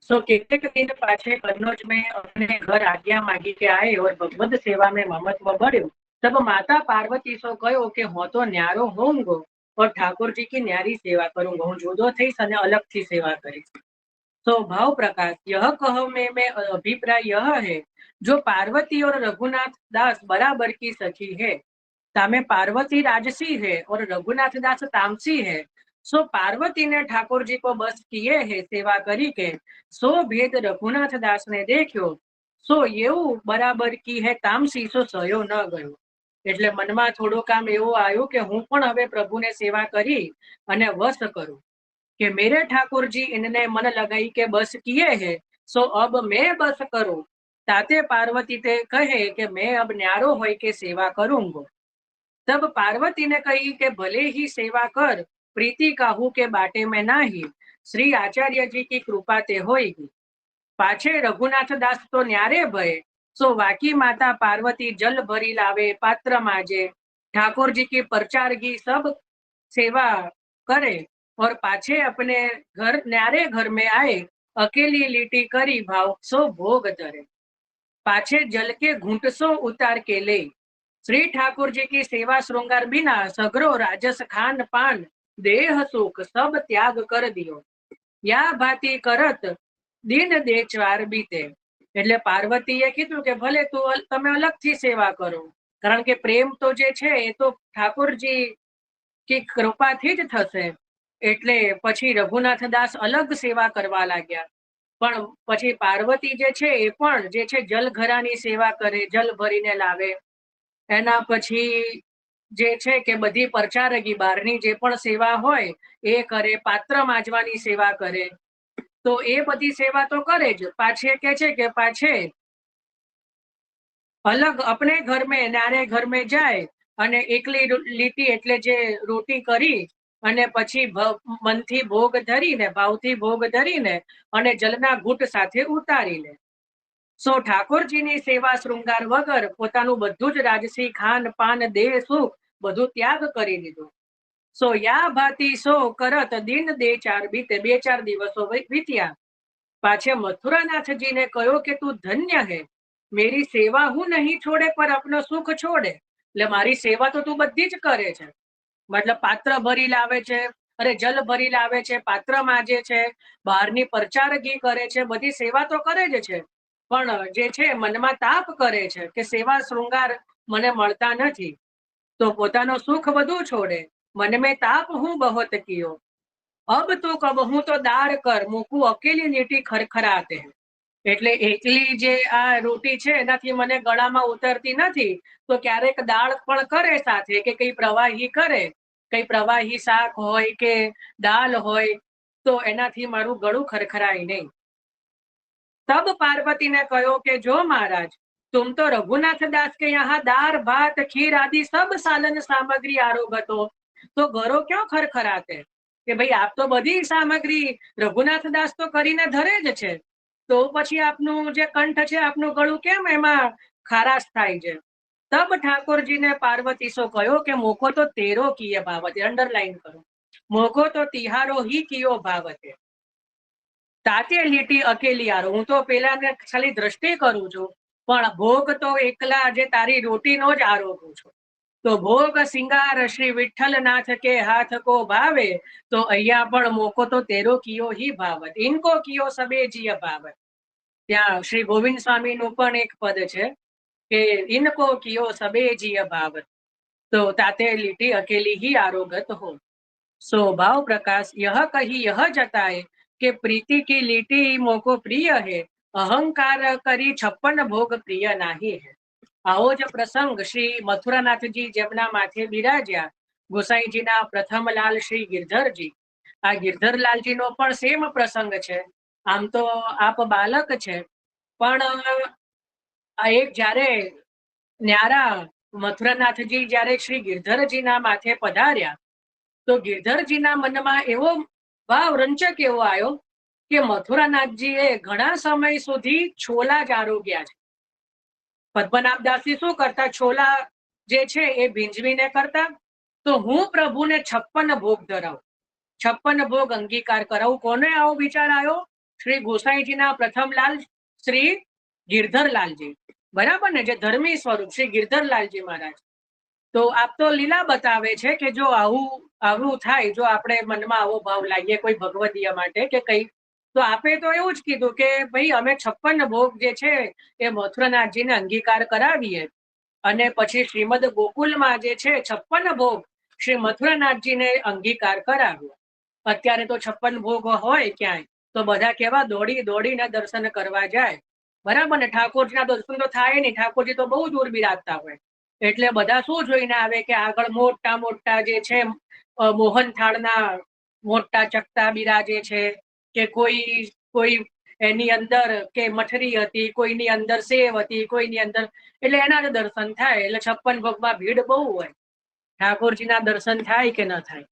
A: सो केतेक दिन पाछे कन्नौज में अपने घर आज्ञा मांगी के आए और भगवत सेवा में ममत्व बढ़्यो. तब माता पार्वती सो कहो कि હું તો ન્યારો હોઉંગો और ठाकुर जी की न्यारी सेवा करूंगा. હું જુદો થઈશ અને અલગથી સેવા કરીશ. तो भाव प्रकाश यह कहो में अभिप्राय यह है, जो पार्वती और रघुनाथ दास बराबर की सखी है, तामे पार्वती राजसी है और रघुनाथ दास तामसी है, सो पार्वती ने ठाकुर जी को बस किए है सेवा करी के, सो भेद रघुनाथ दास ने देख्यो, सो येऊ बराबर की है तामसी, सो सयो न गयो। એટલે મનમાં થોડું કામ એવું આવ્યું કે હું પણ હવે પ્રભુને સેવા કરી અને વશ કરું कि मेरे ठाकुर जी इनने मन लगाई के बस किए हैं, सो अब मैं बस करूं। ताते पार्वती ते कहे कि मैं अब न्यारो होय के सेवा करूंगो। तब पार्वती ने कही कि भले ही सेवा कर, प्रीति काहू के बाटे में नाही, श्री आचार्य जी की कृपा ते होएगी। पाछे रघुनाथ दास तो न्यारे भय, सो वाकी माता पार्वती जल भरी लावे, पात्र माजे, ठाकुर जी की परचारगी सब सेवा करे और पाछे अपने घर न्यारे घर में आए, अकेली लीटी करी भाव सो भोग धरे, पाछे जल के घूंट सो उतार के ले। श्री ठाकुर जी की सेवा श्रृंगार बिना सगरो राजस खान पान देह सुख सब त्याग कर दियो, या भाती करत दिन दे चार बीते। એટલે પાર્વતીએ કીધું કે ભલે તમે અલગથી સેવા કરો, કારણ કે પ્રેમ તો જે છે એ તો ઠાકોરજી की કૃપાથી જ થશે। એટલે પછી રઘુનાથ દાસ અલગ સેવા કરવા लाग्યા, પણ પછી પાર્વતી જે છે એ પણ જે છે જલઘરાની સેવા કરે, જલ ભરીને લાવે। એના પછી જે છે કે બધી પરચારગી બહારની જે પણ સેવા હોય એ કરે, પાત્ર માજવાની સેવા કરે, તો એ બધી સેવા તો કરે જ, પાછે કે છે કે પાછે अलग अपने घर में नारे घर में जाए અને એકલી લીટી એટલે જે રોટી કરી અને પછી મનથી ભોગ ધરીને, ભાવથી ભોગ ધરીને અને જલના ઘૂંટ સાથે ઉતારી લે। સો ઠાકોરજીની સેવા શૃંગાર વગર પોતાનું બધું જ રાજસી ખાન પાન દેહ સુખ બધું ત્યાગ કરી દીધું। સો યા ભાતી સો કરત દિન દે ચાર બીતે, 2-4 દિવસો વીત્યા। પાછે મથુરાનાથજીને કહ્યો કે તું ધન્ય હે, मेरी सेवा हूं नहीं छोड़े पर अपनो सुख छोड़े। એટલે મારી સેવા તો તું બધી જ કરે છે, મતલબ પાત્ર ભરી લાવે છે, અરે જલ ભરી લાવે છે, પાત્ર માજે છે, બહારની પરચારગી કરે છે, બધી સેવા તો કરે જ છે, પણ જે છે મનમાં તાપ કરે છે કે સેવા શૃંગાર મને મળતા નથી, તો પોતાનો સુખ બધું છોડે। मन में ताप हूं बहुत कियो, अब तो कब हूं तो दार कर, मूकू अकेली लीटी खरखराते हैं। એટલે એકલી જે આ રોટી છે એનાથી મને ગળામાં ઉતરતી નથી, તો ક્યારેક દાળ પણ કરે સાથે, કે કઈ પ્રવાહી કરે, કઈ પ્રવાહી શાક હોય કે દાળ હોય, તો એનાથી મારું ગળું ખરખરાય નહીં। तब पार्वती ने कहो कि जो महाराज तुम तो रघुनाथ दास के यहाँ दार भात खीर आदि सब सालन सामग्री आरोगत हो, तो घरो क्यों खरखराते? कि भाई आप तो बधी सामग्री रघुनाथ दास तो करीने धरे ज छे, तो पछी आपनु जे कंठ छे आपनु गळुं केम एमां खाराश थाय छे? तब ठाकुर जी ने पार्वती सो कहो कि मोको तो तेरो किए भावते, अंडरलाइन करो, मोको तो तिहारो ही कियो भावते, ताते લીટી અકેલી આરો। હું તો પેલાને ખાલી દ્રષ્ટિ કરું છું, પણ ભોગ તો એકલા જે તારી રોટીનો જ આરોગું છું। તો ભોગ સિંગાર શ્રી વિઠ્ઠલનાથ કે હાથ કો ભાવે, તો અહીંયા પણ મોકો તો તેરો કિયો ही भावत, इनको कियो सबे जिय भावत। ત્યાં શ્રી ગોવિંદ સ્વામીનું પણ એક પદ છે કે इनको कियो सबे जिय भावत, तो ताते લીટી अकेली ही आरोगत हो। सो भाव प्रकाश यह कही यह जताए कि प्रीति की लीटी मोको प्रिय है, अहंकार करी 56 भोग प्रिय नाही है। आओ ज प्रसंग श्री मथुरानाथजी जेमना माथे बिराज्या, गोसाईजीना प्रथम लाल श्री गिरधरजी। आ गिरधरलालजी नो पण सेम प्रसंग छे। आम तो आप बालक छे, पण आ एक ज्यारे न्यारा मथुरानाथजी ज्यारे श्री गिरधरजीना माथे पधार्या, तो गिरधरजीना मनमा एवो भाव रंचक एवो आयो કે મથુરાનાથજીએ ઘણા સમય સુધી છોલા જ આરોગ્યા છે। પદ્મનાભદાસજી શું કરતા, છોલા જે છે એ ભીંજવીને કરતા, તો હું પ્રભુને 56 ભોગ ધરાવું, 56 ભોગ અંગીકાર કરાવું। કોને આવો વિચાર આવ્યો? શ્રી ગોસાઈજીના પ્રથમ લાલ શ્રી गिरधरलालजी, बराबर ने, जे धर्मी स्वरूप श्री गिरधरलालजी महाराज। तो आप तो लीला बतावे छे कि जो आवू थाय, जो आपणे मनमा आवो भाव लागे कोई भगवदीय माटे के कई તો આપે તો એવું જ કીધું કે ભાઈ અમે 56 ભોગ જે છે એ મથુરાનાથજીને અંગીકાર કરાવીએ અને પછી શ્રીમદ ગોકુલમાં જે છે 56 ભોગ શ્રી મથુરાનાથજીને અંગીકાર કરાવ્યો. અત્યારે તો 56 ભોગ હોય ક્યાંય તો બધા કેવા દોડી દોડીને દર્શન કરવા જાય, બરાબર ને. ઠાકોરજીના દર્શન તો થાય નહીં, ઠાકોરજી તો બહુ દૂર બિરાજતા હોય, એટલે બધા શું જોઈને આવે કે આગળ મોટા મોટા જે છે મોહનથાળના મોટા ચકતા બિરાજે છે, કે કોઈ એની અંદર કે મઠરી હતી, કોઈની અંદર સેવ હતી, કોઈની અંદર, એટલે એના જ દર્શન થાય. એટલે 56 ભોગમાં ભીડ બહુ હોય, ઠાકોરજીના દર્શન થાય કે ન થાય.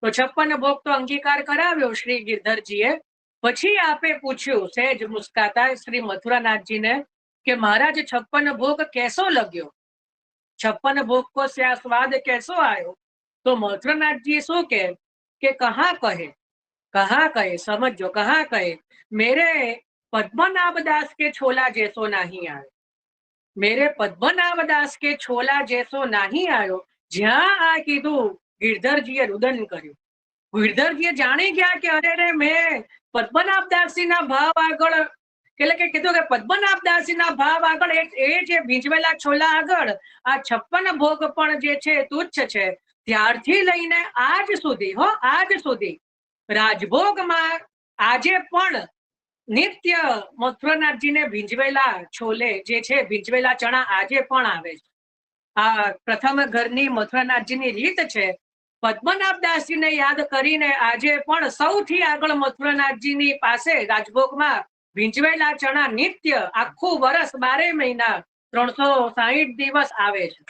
A: તો 56 ભોગ તો અંગીકાર કરાવ્યો શ્રી ગિરધરજીએ. પછી આપે પૂછ્યું સહેજ મુસ્કાતા શ્રી મથુરાનાથજીને કે મહારાજ 56 ભોગ કેસો લગ્યો, 56 ભોગ કો સ્વાદ कैसो आयो? तो मथुरानाथ जी શું કે कहाँ कहे समझो, कहाँ कहे मेरे पद्मनाभ दास के छोला जैसो नहीं आयो, मेरे पद्मनाभ दास के छोला जैसो नहीं आयो. જ્યાં આ કીધું ગિરધરજીએ રુદન કર્યું. ગિરધરજીએ જાણી ગયા કે અરે રે મેં પદ્મનાભ દાસજીના ભાવ આગળ, એટલે કે કીધું કે પદ્મનાભ દાસજીના ભાવ આગળ એ જે ભીંજવેલા છોલા આગળ આ 56 ભોગ પણ જે છે તુચ્છ છે. ત્યારથી લઈને આજ સુધી રાજભોગમાં આજે પણ નિત્ય મથુરાનાથજીને ભીંજવેલા છોલે જે છે, ભીંજવેલા ચણા આજે પણ આવે છે. આ પ્રથમ ઘરની મથુરાનાથજીની રીત છે. પદ્મનાભ દાસજીને યાદ કરીને આજે પણ સૌથી આગળ મથુરાનાથજીની પાસે રાજભોગમાં ભીંજવેલા ચણા નિત્ય આખું વર્ષ 12 મહિના 360 દિવસ આવે છે,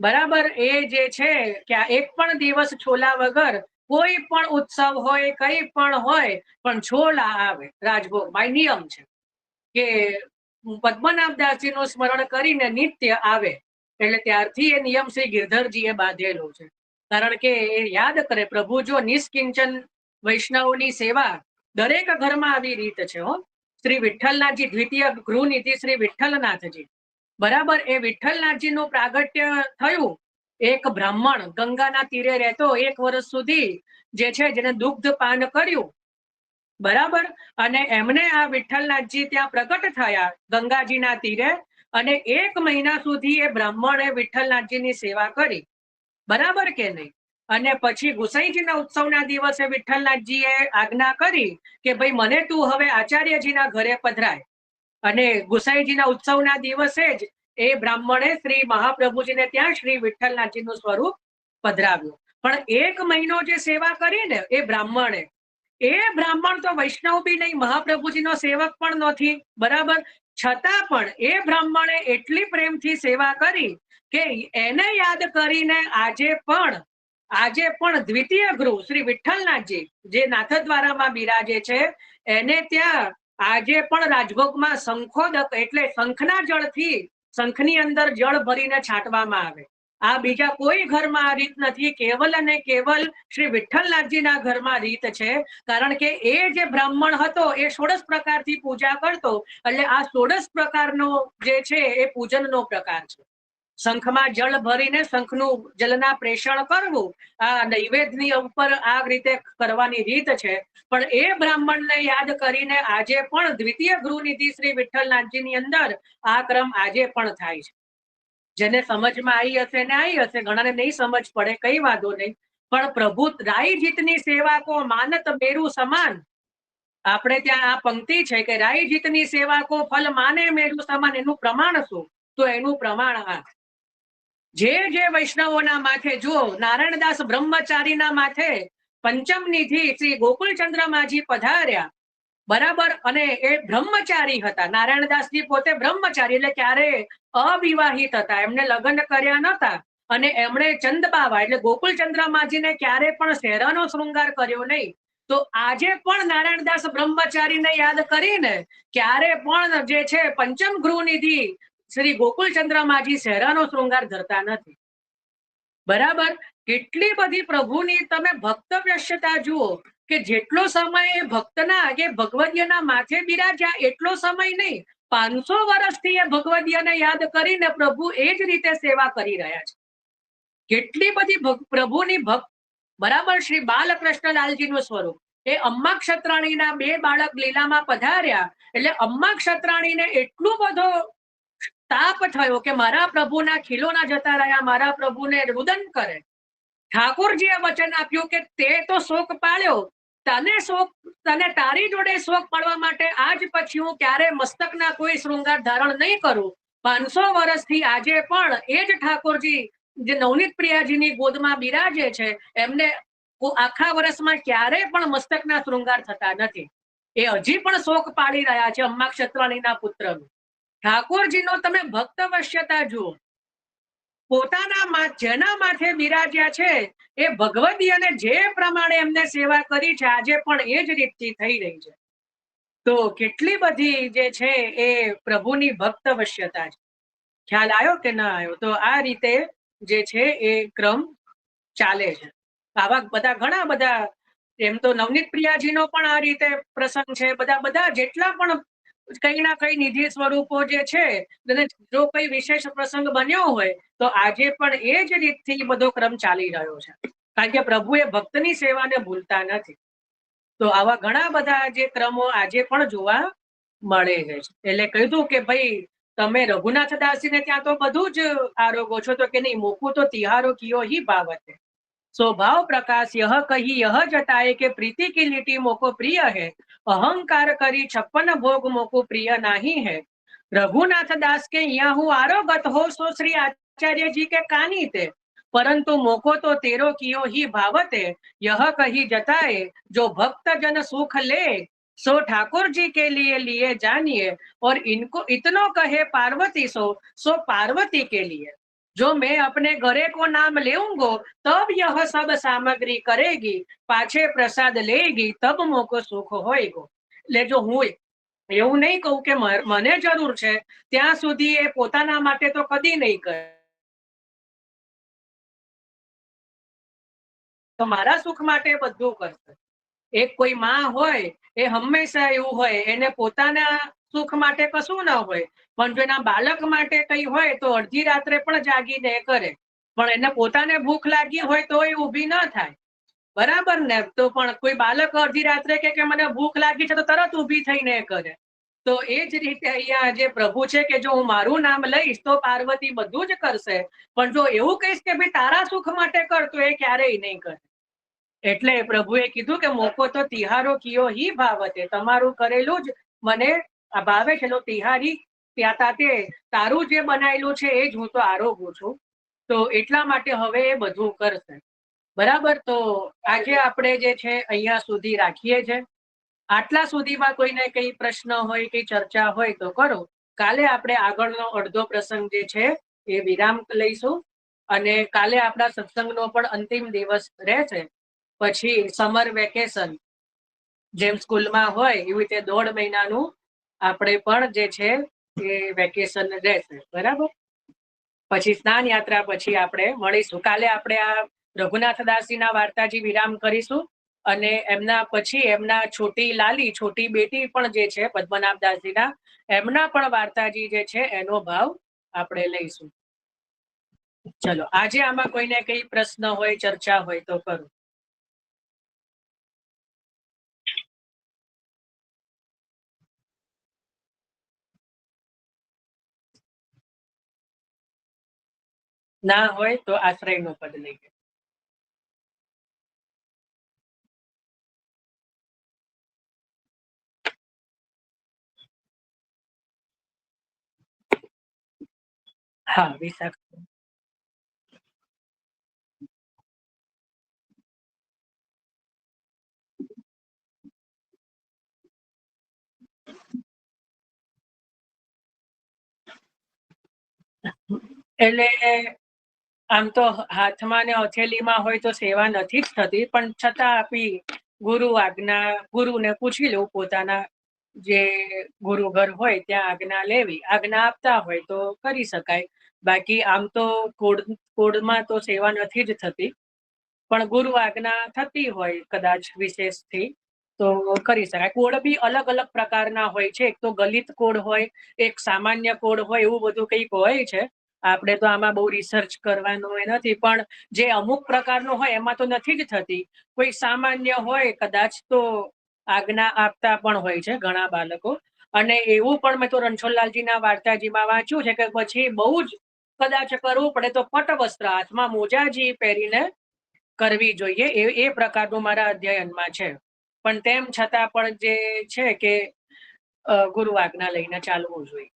A: બરાબર. એ જે છે કે એક પણ દિવસ છોલા વગર કોઈ પણ ઉત્સવ હોય, કઈ પણ હોય, પણ છોલા આવે રાજભોગમાં. નિયમ છે કે પદ્મનાભ દાસજીનું સ્મરણ કરીને નિત્ય આવે. એટલે ત્યારથી એ નિયમ શ્રી ગિરધરજીએ બાંધેલો છે. કારણ કે એ યાદ કરે પ્રભુ જો નિષ્કિંચન વૈષ્ણવની સેવા દરેક ઘરમાં આવી રીત છે. શ્રી વિઠ્ઠલનાથજી દ્વિતીય ગૃહનિધિ શ્રી વિઠ્ઠલનાથજી, બરાબર. એ વિઠ્ઠલનાથજીનું પ્રાગટ્ય થયું. એક બ્રાહ્મણ ગંગાના તીરે રહેતો 1 વર્ષ સુધી જે છે, જેને દુગ્ધ પાન કર્યું, બરાબર. અને એમને આ વિઠ્ઠલનાથજી ત્યાં પ્રગટ થયા ગંગાજીના તીરે, અને 1 મહિના સુધી એ બ્રાહ્મણે વિઠ્ઠલનાથજીની સેવા કરી, બરાબર કે નહીં. અને પછી ગુસાઈજીના ઉત્સવના દિવસે વિઠ્ઠલનાથજીએ આજ્ઞા કરી કે ભાઈ મને તું હવે આચાર્યજીના ઘરે પધરાય. અને ગુસાઈજીના ઉત્સવના દિવસે જ એ બ્રાહ્મણે શ્રી મહાપ્રભુજીને ત્યાં શ્રી વિઠ્ઠલનાથજીનું સ્વરૂપ પધરાવ્યું. પણ 1 મહિનો જે સેવા કરી ને એ બ્રાહ્મણ તો વૈષ્ણવ બી નહીં, મહાપ્રભુજીનો સેવક પણ નથી, બરાબર. છતાં પણ એ બ્રાહ્મણે એટલી પ્રેમથી સેવા કરી કે એને યાદ કરીને આજે પણ દ્વિતીય ગૃહ શ્રી વિઠ્ઠલનાથજી જે નાથદ્વારામાં બિરાજે છે, એને ત્યાં આજે પણ રાજભોગમાં શંખોદક એટલે શંખના જળથી, શંખની અંદર જળ ભરીને છાંટવામાં આવે. આ બીજા કોઈ ઘરમાં આ રીત નથી, કેવલ અને કેવલ શ્રી વિઠ્ઠલનાથજીના ઘરમાં રીત છે. કારણ કે એ જે બ્રાહ્મણ હતો એ 16 પ્રકારથી પૂજા કરતો, એટલે આ 16 પ્રકારનો જે છે એ પૂજનનો પ્રકાર છે. શંખમાં જળ ભરીને શંખનું જલના પ્રેષણ કરવું આ નૈવેદ્યની ઉપર આ રીતે કરવાની રીત છે. પણ એ બ્રાહ્મણને યાદ કરીને આજે પણ દ્વિતીય ગૃહનિધિ શ્રી વિઠ્ઠલનાથજીની અંદર આ ક્રમ આજે પણ થાય છે. જેને સમજમાં આવી હશે ને આવી હશે, ઘણાને નહીં સમજ પડે, કઈ વાંધો નહીં. પણ પ્રભુ રાઈ જીતની સેવા કો માનત મેરુ સમાન, આપણે ત્યાં આ પંક્તિ છે કે રાઈ જીતની સેવા કો ફલ માને મેરુ સમાન. એનું પ્રમાણ શું? તો એનું પ્રમાણ આ જે વૈષ્ણવોના માથે, જો નારાયણદાસ બ્રહ્મચારીના માથે પંચમ નિધિ શ્રી ગોકુલચંદ્રમાજી પધાર્યા, બરાબર. અને એ બ્રહ્મચારી હતા. નારાયણદાસજી પોતે બ્રહ્મચારી એટલે ક્યારે અવિવાહિત હતા, એમને લગ્ન કર્યા નતા. અને એમણે ચંદબાવા એટલે ગોકુલચંદ્રમાજીને ક્યારે પણ શહેરાનો શૃંગાર કર્યો નહીં. તો આજે પણ નારાયણદાસ બ્રહ્મચારીને યાદ કરીને ક્યારે પણ જે છે પંચમ ગૃહનિધિ શ્રી ગોકુલચંદ્રમાજી શહેરાનો શૃંગાર ધરતા નથી, બરાબર. કેટલી બધી પ્રભુની તમે ભક્ત વ્યસ્તતા જુઓ કે જેટલો સમય એ ભક્તના કે ભગવદીયના માથે બિરાજ્યા એટલો સમય નહીં, 500 વર્ષથી એ ભગવદીયને યાદ કરીને પ્રભુ એ જ રીતે સેવા કરી રહ્યા છે. કેટલી બધી પ્રભુની ભક્ત, બરાબર. શ્રી બાલકૃષ્ણલાલજીનું સ્વરૂપ એ અમ્મા ક્ષત્રાણીના 2 બાળક લીલામાં પધાર્યા એટલે અમ્મા ક્ષત્રાણીને એટલું બધો તાપ થયો કે મારા પ્રભુના ખીલોના જતા રહ્યા, મારા પ્રભુને રુદન કરે. ઠાકોરજીએ વચન આપ્યું કે તે તો શોક પાળ્યો, તને તારી જોડે શોક પાડવા માટે આજ પછી હું ક્યારે મસ્તકના કોઈ શૃંગાર ધારણ નહીં કરું. 500 વર્ષથી આજે પણ એ જ ઠાકોરજી જે નવનીત પ્રિયાજીની ગોદમાં બિરાજે છે એમને આખા વર્ષમાં ક્યારે પણ મસ્તકના શૃંગાર થતા નથી. એ હજી પણ શોક પાડી રહ્યા છે અમ્મા ક્ષત્રાણીના પુત્રનું. ઠાકોરજીનો તમે ભક્તવશ્યતા જુઓ. પોતાના જેના માથે બિરાજ્યા છે એ ભગવતી અને જે પ્રમાણે એમને સેવા કરી છે આજે પણ એ જ રીતથી થઈ રહી છે. તો કેટલી બધી જે છે એ પ્રભુની ભક્તવશ્યતા છે. ખ્યાલ આવ્યો કે ના આવ્યો? તો આ રીતે જે છે એ ક્રમ ચાલે છે. આવા બધા ઘણા બધા, એમ તો નવનીત પ્રિયાજીનો પણ આ રીતે પ્રસંગ છે. બધા જેટલા પણ કઈ ના કઈ નિધિ સ્વરૂપો જે છે, જો કઈ વિશેષ પ્રસંગ બન્યો હોય તો આજે પણ એ જ રીતથી બધો ક્રમ ચાલી રહ્યો છે. કારણ કે પ્રભુ એ ભક્તની સેવાને ભૂલતા નથી. તો આવા ઘણા બધા જે ક્રમો આજે પણ જોવા મળે છે. એટલે કહ્યું કે ભાઈ તમે રઘુનાથ દાસીને ત્યાં તો બધું જ આરોગો છો, તો કે નહીં, મોકું તો તિહારો કિયો હી ભાવતે, स्वभाव प्रकाश यह कही यह जताए के प्रीति की लिटी मोको प्रिय है, अहंकार करी 56 भोग मोको प्रिय नहीं है. रघुनाथ दास के यहाँ हूँ आरोगत हो सो श्री आचार्य जी के कानी ते, परंतु मोको तो तेरो कियो ही भावते, यह कही जताए जो भक्त जन सुख ले सो ठाकुर जी के लिए जानिए, और इनको इतनो कहे पार्वती सो पार्वती के लिए. जो मैं अपने घरे को नाम लेऊंगो तब यह सब सामग्री करेगी, पाछे प्रसाद लेगी तब मोको सुख होएगो. એટલે જો હું એવું નહીં કહું કે મને જરૂર છે ત્યાં સુધી એ પોતાના માટે તો કદી નહીં કરે, તો મારા સુખ માટે બધું કરશે. એક કોઈ માં હોય એ હંમેશા એવું હોય, એને પોતાના સુખ માટે કશું ના હોય, પણ જો એના બાળક માટે કઈ હોય તો અડધી રાત્રે પણ જાગીને કરે. પણ એને પોતાને ભૂખ લાગી હોય તો એ ઊભી ન થાય, બરાબર ને? તો પણ કોઈ બાળક અડધી રાત્રે કે મને ભૂખ લાગી છે તો તરત ઊભી થઈને કરે. તો એ જ રીતે અહીંયા જે પ્રભુ છે કે જો હું મારું નામ લઈશ તો પાર્વતી બધું જ કરશે, પણ જો એવું કહીશ કે ભાઈ તારા સુખ માટે કર તો એ ક્યારેય નહીં કરે. એટલે પ્રભુએ કીધું કે મોકો તો તિહારો કિયો હી ભાવતે, તમારું કરેલું જ મને ભાવે છે. તિહારી ત્યાં તારું જે બનાવેલું છે એ જ હું તો આરોગું છું. તો એટલા માટે હવે એ બધું કરશે, બરાબર? તો આજે આપણે જે છે અહીંયા સુધી રાખીએ છીએ. આટલા સુધીમાં કોઈને કઈ પ્રશ્ન હોય કે ચર્ચા હોય તો કરો. કાલે આપણે આગળનો અડધો પ્રસંગ જે છે એ વિરામ લઈશું, અને કાલે આપણા સત્સંગનો પણ અંતિમ દિવસ રહેશે. પછી સમર વેકેશન જેમ સ્કૂલમાં હોય એવી રીતે 1.5 મહિનાનું આપણે પણ જે છે એ વેકેશન રહેશે, બરાબર? પછી સ્નાન યાત્રા પછી આપણે મળીશું. કાલે આપણે આ રઘુનાથ દાસીના વાર્તાજી વિરામ કરીશું, અને એમના પછી એમના છોટી લાલી, છોટી બેટી પણ જે છે પદ્મનાભ દાસીના, એમના પણ વાર્તાજી જે છે એનો ભાવ આપણે લઈશું. ચલો, આજે આમાં કોઈને કઈ પ્રશ્ન હોય, ચર્ચા હોય તો કરો. ના હોય તો આશ્રયનું પદ લઈએ. હા, વિશાખા. એટલે આમ તો હાથમાં ને હથેલીમાં હોય તો સેવા નથી જ થતી, પણ છતાં આપી ગુરુ આજ્ઞા, ગુરુને પૂછી લેવું, પોતાના જે ગુરુ ઘર હોય ત્યાં આજ્ઞા લેવી. આજ્ઞા આપતા હોય તો કરી શકાય. બાકી આમ તો કોડમાં તો સેવા નથી જ થતી, પણ ગુરુ આજ્ઞા થતી હોય કદાચ વિશેષથી તો કરી શકાય. કોડ બી અલગ અલગ પ્રકારના હોય છે. એક તો ગલિત કોડ હોય, એક સામાન્ય કોડ હોય, એવું બધું કંઈક હોય છે. આપણે તો આમાં બહુ રિસર્ચ કરવાનું એ નથી, પણ જે અમુક પ્રકારનું હોય એમાં તો નથી જ થતી. કોઈ સામાન્ય હોય કદાચ તો આજ્ઞા આપતા પણ હોય છે ઘણા બાળકો. અને એવું પણ મેં તો રણછોડલાલજીના વાર્તાજીમાં વાંચ્યું છે કે પછી બહુ જ કદાચ કરવું પડે તો પટવસ્ત્ર હાથમાં મોજાજી પહેરીને કરવી જોઈએ, એ પ્રકારનું મારા અધ્યયનમાં છે. પણ તેમ છતાં પણ જે છે કે ગુરુ આજ્ઞા લઈને ચાલવું જોઈએ.